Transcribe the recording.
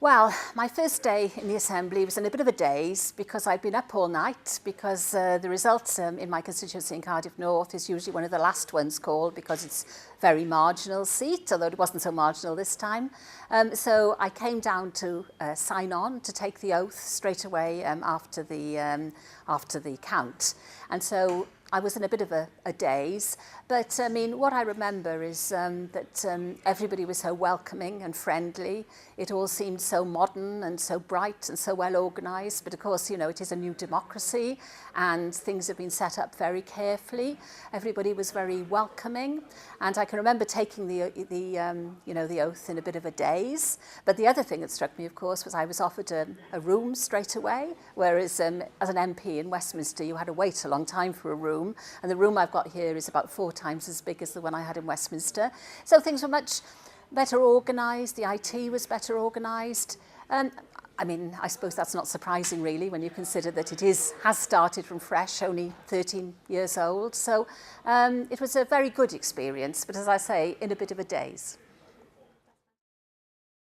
Well, my first day in the Assembly was in a bit of a daze because I'd been up all night because the results in my constituency in Cardiff North is usually one of the last ones called because it's a very marginal seat, although it wasn't so marginal this time. So I came down to sign on to take the oath straight away after the count. And so I was in a bit of a daze, but I mean, what I remember is that everybody was so welcoming and friendly. It all seemed so modern and so bright and so well organised, but of course, you know, it is a new democracy and things have been set up very carefully. Everybody was very welcoming, and I can remember taking the oath in a bit of a daze. But the other thing that struck me, of course, was I was offered a room straight away, whereas as an MP in Westminster, you had to wait a long time for a room. And the room I've got here is about 4 times as big as the one I had in Westminster. So things were much better organised, the IT was better organised. I mean, I suppose that's not surprising really when you consider that it has started from fresh, only 13 years old. So it was a very good experience, but as I say, in a bit of a daze.